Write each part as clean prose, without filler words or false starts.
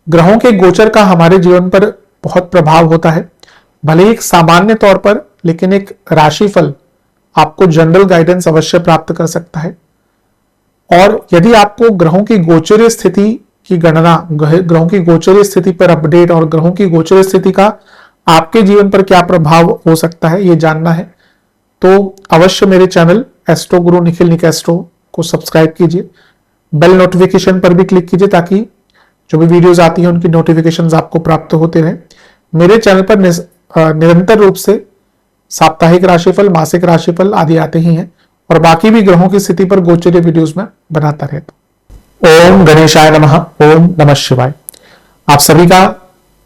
ग्रहों के गोचर का हमारे जीवन पर बहुत प्रभाव होता है, भले ही एक सामान्य तौर पर, लेकिन एक राशिफल आपको जनरल गाइडेंस अवश्य प्राप्त कर सकता है। और यदि आपको ग्रहों की गोचरीय स्थिति की गणना, ग्रहों की गोचरीय स्थिति पर अपडेट और ग्रहों की गोचरीय स्थिति का आपके जीवन पर क्या प्रभाव हो सकता है ये जानना है, तो अवश्य मेरे चैनल एस्ट्रो गुरु निखिल निक एस्ट्रो को सब्सक्राइब कीजिए, बेल नोटिफिकेशन पर भी क्लिक कीजिए ताकि जो भी वीडियोस आती हैं उनकी नोटिफिकेशंस आपको प्राप्त होते रहे। मेरे चैनल पर निरंतर रूप से साप्ताहिक राशिफल, मासिक राशिफल आदि आते ही हैं और बाकी भी ग्रहों की स्थिति पर गोचरीय वीडियोस में बनाता रहता हूं। ओम गणेशाय नमः, ओम नमः शिवाय। आप सभी का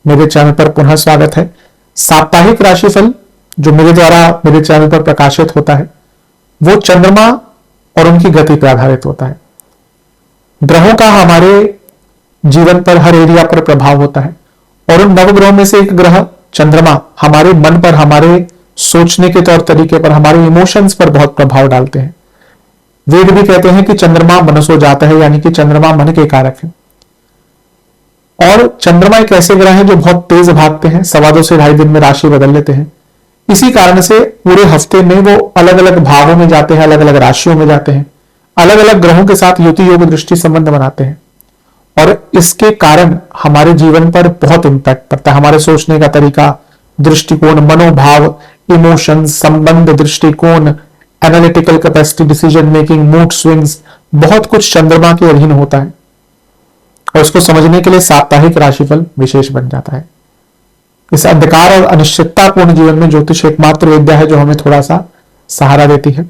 मेरे चैनल पर पुनः स्वागत है। साप्ताहिक राशिफल जो मेरे द्वारा मेरे चैनल पर प्रकाशित होता है वो चंद्रमा और उनकी गति पर आधारित होता है। ग्रहों का हमारे जीवन पर हर एरिया पर प्रभाव होता है और उन नवग्रहों में से एक ग्रह चंद्रमा हमारे मन पर, हमारे सोचने के तौर तरीके पर, हमारे इमोशंस पर बहुत प्रभाव डालते हैं। वेद भी कहते हैं कि चंद्रमा मनसो जाता है, यानी कि चंद्रमा मन के कारक है। और चंद्रमा एक ऐसे ग्रह हैं जो बहुत तेज भागते हैं, 2.25 से 2.5 दिन में राशि बदल लेते हैं। इसी कारण से पूरे हफ्ते में वो अलग अलग भावों में जाते हैं, अलग अलग राशियों में जाते हैं, अलग अलग ग्रहों के साथ युति योग दृष्टि संबंध बनाते हैं और इसके कारण हमारे जीवन पर बहुत इंपैक्ट पड़ता है। हमारे सोचने का तरीका, दृष्टिकोण, मनोभाव, इमोशंस, संबंध, दृष्टिकोण, analytical capacity, decision making, mood swings, बहुत कुछ चंद्रमा के अधीन होता है और इसको समझने के लिए साप्ताहिक राशिफल विशेष बन जाता है। इस अंधकार और अनिश्चिततापूर्ण जीवन में ज्योतिष एकमात्र विद्या है जो हमें थोड़ा सा सहारा देती है।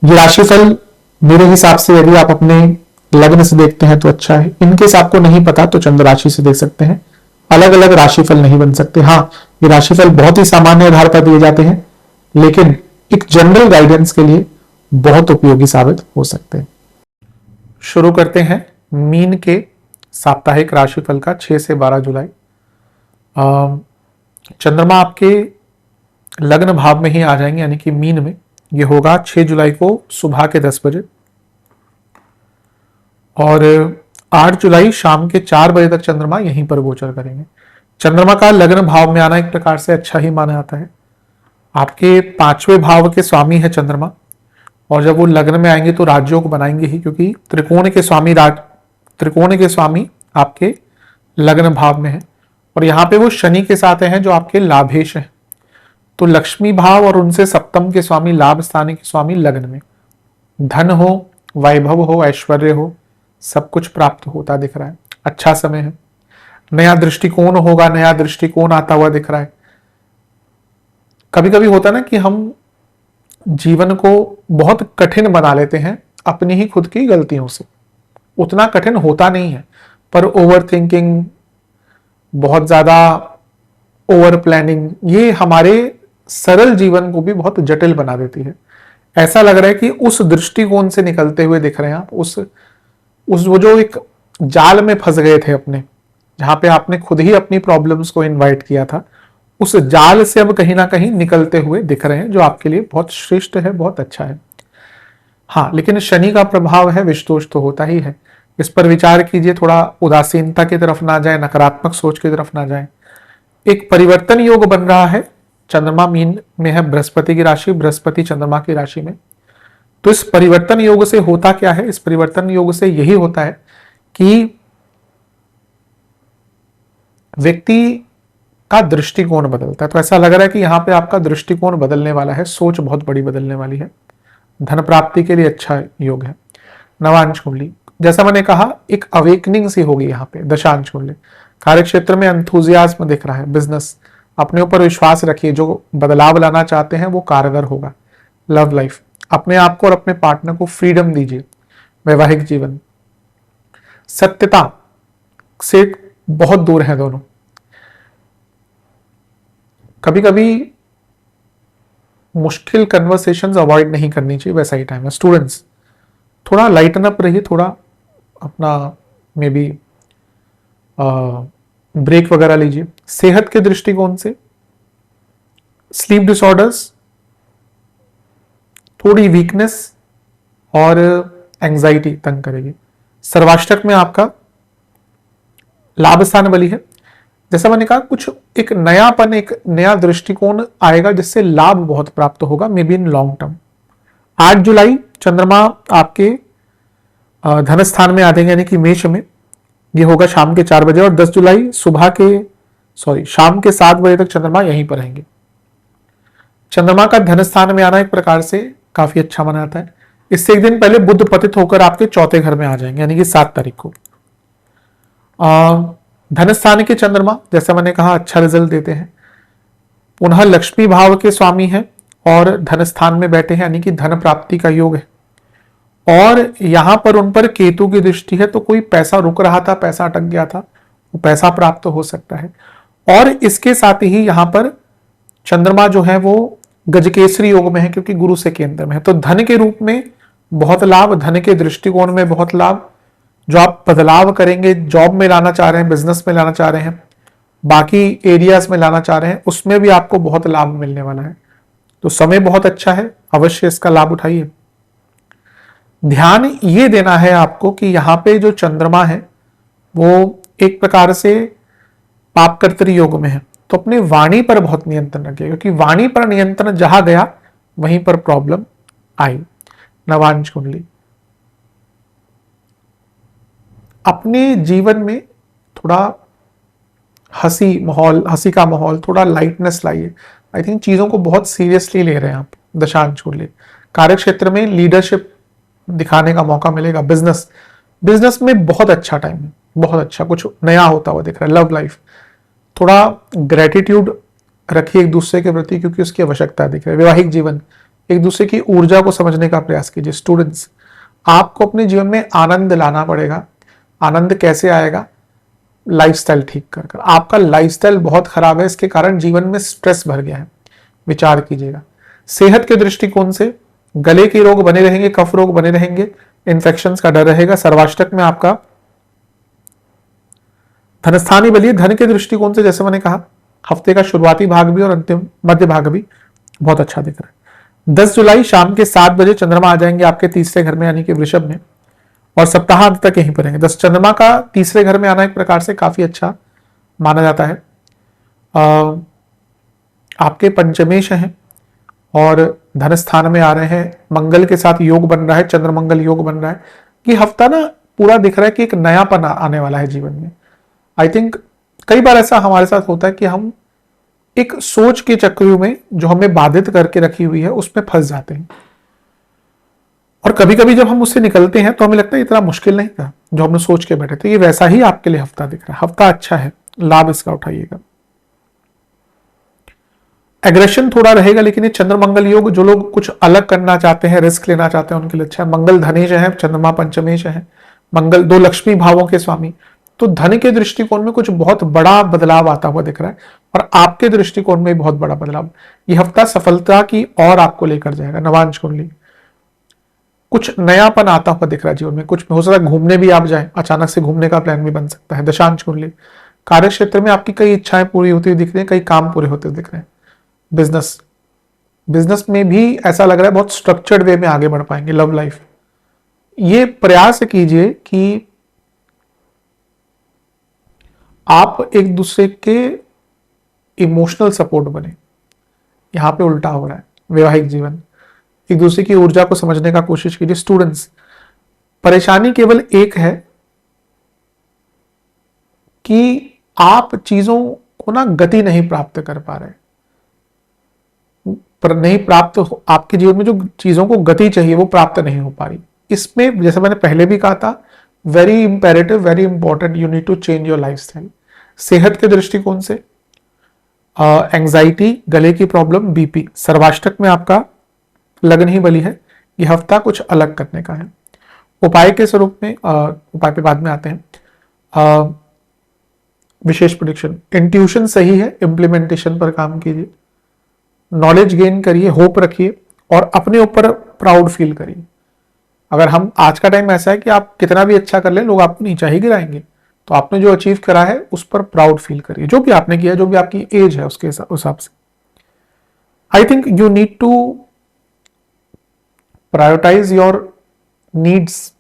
ये राशिफल मेरे हिसाब से यदि आप अपने लग्न से देखते हैं तो अच्छा है। इनकेस आपको नहीं पता तो चंद्र राशि से देख सकते हैं, अलग अलग राशिफल नहीं बन सकते। हाँ, ये राशिफल बहुत ही सामान्य आधार पर दिए जाते हैं लेकिन एक जनरल गाइडेंस के लिए बहुत उपयोगी साबित हो सकते हैं। शुरू करते हैं मीन के साप्ताहिक राशिफल का 6 से 12 जुलाई। चंद्रमा आपके लग्न भाव में ही आ जाएंगे, यानी कि मीन में। ये होगा 6 जुलाई को सुबह के 10 बजे और 8 जुलाई शाम के 4 बजे तक चंद्रमा यहीं पर गोचर करेंगे। चंद्रमा का लग्न भाव में आना एक प्रकार से अच्छा ही माना जाता है। आपके 5वें भाव के स्वामी है चंद्रमा और जब वो लग्न में आएंगे तो राजयोग बनाएंगे ही, क्योंकि त्रिकोण के स्वामी आपके लग्न भाव में है और यहाँ पे वो शनि के साथ हैं जो आपके लाभेश हैं। तो लक्ष्मी भाव और उनसे सप्तम के स्वामी, लाभ स्थान के स्वामी लग्न में। धन हो, वैभव हो, ऐश्वर्य हो, सब कुछ प्राप्त होता दिख रहा है। अच्छा समय है। नया दृष्टिकोण होगा, नया दृष्टिकोण आता हुआ दिख रहा है। कभी कभी होता है ना कि हम जीवन को बहुत कठिन बना लेते हैं अपनी ही खुद की गलतियों से। उतना कठिन होता नहीं है पर ओवर थिंकिंग, बहुत ज्यादा ओवर प्लानिंग, ये हमारे सरल जीवन को भी बहुत जटिल बना देती है। ऐसा लग रहा है कि उस दृष्टिकोण से निकलते हुए दिख रहे हैं आप, उस वो जो एक जाल में फंस गए थे अपने, जहां पे आपने खुद ही अपनी प्रॉब्लम्स को इनवाइट किया था, उस जाल से अब कहीं ना कहीं निकलते हुए दिख रहे हैं, जो आपके लिए बहुत श्रेष्ठ है, बहुत अच्छा है। हाँ, लेकिन शनि का प्रभाव है, विषदोष तो होता ही है। इस पर विचार कीजिए, थोड़ा उदासीनता की तरफ ना जाए, नकारात्मक सोच की तरफ ना जाए। एक परिवर्तन योग बन रहा है। चंद्रमा मीन में है, बृहस्पति की राशि, बृहस्पति चंद्रमा की राशि में। तो इस परिवर्तन योग से होता क्या है? इस परिवर्तन योग से यही होता है कि व्यक्ति का दृष्टिकोण बदलता है। तो ऐसा लग रहा है कि यहां पे आपका दृष्टिकोण बदलने वाला है, सोच बहुत बड़ी बदलने वाली है। धन प्राप्ति के लिए अच्छा योग है। नवांश कुंडली, जैसा मैंने कहा, एक अवेकनिंग सी होगी यहाँ पे। दशांश कुंडली, कार्य क्षेत्र में एंथुजियाज्म दिख रहा है। बिजनेस, अपने ऊपर विश्वास रखिए, जो बदलाव लाना चाहते हैं वो कारगर होगा। लव लाइफ, अपने आप को और अपने पार्टनर को फ्रीडम दीजिए। वैवाहिक जीवन, सत्यता से बहुत दूर है दोनों। कभी कभी मुश्किल कन्वर्सेशंस अवॉइड नहीं करनी चाहिए, वैसा ही टाइम है। स्टूडेंट्स, थोड़ा लाइटन अप रहिए, थोड़ा अपना मे बी ब्रेक वगैरह लीजिए। सेहत के दृष्टिकोण से स्लीप डिसऑर्डर्स, थोड़ी वीकनेस और एंजाइटी तंग करेगी। सर्वाष्टक में आपका लाभ स्थान बली है, जैसा मैंने कहा कुछ एक नयापन, एक नया दृष्टिकोण आएगा जिससे लाभ बहुत प्राप्त होगा, may be in long term. 8 जुलाई चंद्रमा आपके धन स्थान में आ जाएंगे यानी कि मेष में, ये होगा शाम के 4 बजे, और 10 जुलाई शाम के 7 बजे तक चंद्रमा यहीं पर रहेंगे। चंद्रमा का धन स्थान में आना एक प्रकार से काफी अच्छा माना जाता है। इससे एक दिन पहले बुध पतित होकर आपके चौथे घर में आ जाएंगे यानी कि 7 तारीख को। धन स्थान के चंद्रमा जैसे मैंने कहा अच्छा रिजल्ट देते हैं, पुनः लक्ष्मी भाव के स्वामी हैं और धन स्थान में बैठे हैं यानी कि धन प्राप्ति का योग है, और यहां पर उन पर केतु की दृष्टि है, तो कोई पैसा रुक रहा था, पैसा अटक गया था, वो पैसा प्राप्त हो सकता है। और इसके साथ ही यहां पर चंद्रमा जो है वो गजकेसरी योग में है क्योंकि गुरु से केंद्र में है, तो धन के रूप में बहुत लाभ, धन के दृष्टिकोण में बहुत लाभ। जो आप बदलाव करेंगे, जॉब में लाना चाह रहे हैं, बिजनेस में लाना चाह रहे हैं, बाकी एरियाज में लाना चाह रहे हैं, उसमें भी आपको बहुत लाभ मिलने वाला है। तो समय बहुत अच्छा है, अवश्य इसका लाभ उठाइए। ध्यान ये देना है आपको कि यहां पे जो चंद्रमा है वो एक प्रकार से पापकर्तरी योग में है, तो अपने वाणी पर बहुत नियंत्रण रखिए, क्योंकि वाणी पर नियंत्रण जहां गया वहीं पर प्रॉब्लम आई। नवांश कुंडली, अपने जीवन में थोड़ा हंसी का माहौल, थोड़ा लाइटनेस लाइए। आई थिंक चीजों को बहुत सीरियसली ले रहे हैं आप। दशांश कुंडली, कार्य क्षेत्र में लीडरशिप दिखाने का मौका मिलेगा। बिजनेस में बहुत अच्छा टाइम है, बहुत अच्छा, कुछ नया होता हुआ दिख रहा है। लव लाइफ, थोड़ा ग्रेटिट्यूड रखिए एक दूसरे के प्रति क्योंकि उसकी आवश्यकता दिख रही है। वैवाहिक जीवन, एक दूसरे की ऊर्जा को समझने का प्रयास कीजिए। स्टूडेंट्स, आपको अपने जीवन में आनंद लाना पड़ेगा। आनंद कैसे आएगा? लाइफस्टाइल ठीक कर। आपका लाइफस्टाइल बहुत खराब है, इसके कारण जीवन में स्ट्रेस भर गया है, विचार कीजिएगा। सेहत के दृष्टिकोण से गले के रोग बने रहेंगे, कफ रोग बने रहेंगे, इन्फेक्शंस का डर रहेगा। सर्वाष्टक में आपका धनस्थानी बलिए, धन के दृष्टिकोण से जैसे मैंने कहा हफ्ते का शुरुआती भाग भी और अंतिम मध्य भाग भी बहुत अच्छा दिख रहा है। 10 जुलाई शाम के 7 बजे चंद्रमा आ जाएंगे आपके तीसरे घर में यानी कि वृषभ में, और सप्ताहांत तक यहीं पर रहेंगे। 10 चंद्रमा का तीसरे घर में आना एक प्रकार से काफी अच्छा माना जाता है। आपके पंचमेश हैं और धन स्थान में आ रहे हैं, मंगल के साथ योग बन रहा है, चंद्र मंगल योग बन रहा है। ये हफ्ता ना पूरा दिख रहा है कि एक नयापन आने वाला है जीवन में। आई थिंक कई बार ऐसा हमारे साथ होता है कि हम एक सोच के चक्र में जो हमें बाधित करके रखी हुई है उसमें फंस जाते हैं, और कभी कभी जब हम उससे निकलते हैं तो हमें लगता है इतना मुश्किल नहीं था जो हमने सोच के बैठे थे। ये वैसा ही आपके लिए हफ्ता दिख रहा है, हफ्ता अच्छा है, लाभ इसका उठाइएगा। एग्रेशन थोड़ा रहेगा, लेकिन ये चंद्र मंगल योग, जो लोग कुछ अलग करना चाहते हैं, रिस्क लेना चाहते हैं, उनके लिए अच्छा है। मंगल धनेश है, चंद्रमा पंचमेश है, मंगल 2 लक्ष्मी भावों के स्वामी, तो धन के दृष्टिकोण में कुछ बहुत बड़ा बदलाव आता हुआ दिख रहा है, और आपके दृष्टिकोण में बहुत बड़ा बदलाव। ये हफ्ता सफलता की ओर आपको लेकर जाएगा। नवांश कुंडली, कुछ नयापन आता हुआ दिख रहा है जीवन में, कुछ हो सकता है घूमने भी आप जाएं, अचानक से घूमने का प्लान भी बन सकता है। दशांश कुंडली, कार्य क्षेत्र में आपकी कई इच्छाएं पूरी होती हुई दिख रही है, कई काम पूरे होते दिख रहे हैं। बिजनेस में भी ऐसा लग रहा है बहुत स्ट्रक्चर्ड वे में आगे बढ़ पाएंगे। लव लाइफ, ये प्रयास कीजिए कि आप एक दूसरे के इमोशनल सपोर्ट बने, यहां पे उल्टा हो रहा है। वैवाहिक जीवन, एक दूसरे की ऊर्जा को समझने का कोशिश कीजिए। स्टूडेंट्स, परेशानी केवल एक है कि आप चीजों को ना गति नहीं प्राप्त कर पा रहे, पर नहीं प्राप्त आपके जीवन में जो चीजों को गति चाहिए वो प्राप्त नहीं हो पा रही। इसमें जैसे मैंने पहले भी कहा था, very imperative, very important, you need to change your lifestyle. सेहत के दृष्टिकोण से एंजाइटी, गले की प्रॉब्लम, बीपी, सर्वाष्टक में आपका लग्न ही बली है, यह हफ्ता कुछ अलग करने का है। उपाय के स्वरूप में उपाय पे बाद में आते हैं। विशेष प्रेडिक्शन, इंट्यूशन सही है, इंप्लीमेंटेशन पर काम कीजिए, नॉलेज गेन करिए, होप रखिए और अपने ऊपर प्राउड फील करिए। अगर हम आज का टाइम ऐसा है कि आप कितना भी अच्छा कर लें लोग आपको नीचा ही गिराएंगे, तो आपने जो अचीव करा है उस पर प्राउड फील करिए, जो भी आपने किया, जो भी आपकी एज है उसके हिसाब से। I think you need to prioritise your needs,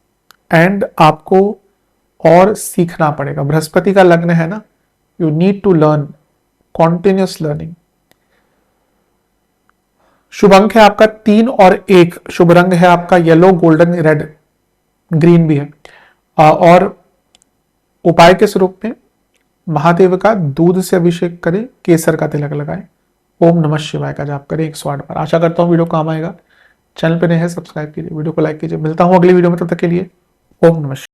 and आपको और सीखना पड़ेगा। बृहस्पति का लग्न है ना, you need to learn, continuous learning. शुभ अंक है आपका 3 और 1। शुभ रंग है आपका येलो, गोल्डन, रेड, ग्रीन भी है। और उपाय के स्वरूप में महादेव का दूध से अभिषेक करें, केसर का तिलक लगाएं, ओम नमः शिवाय का जाप करें 108 बार। आशा करता हूं वीडियो काम आएगा। चैनल पे नए हैं सब्सक्राइब कीजिए, वीडियो को लाइक कीजिए। मिलता हूं अगली वीडियो में, तब तक के लिए ओम नमः शिवाय।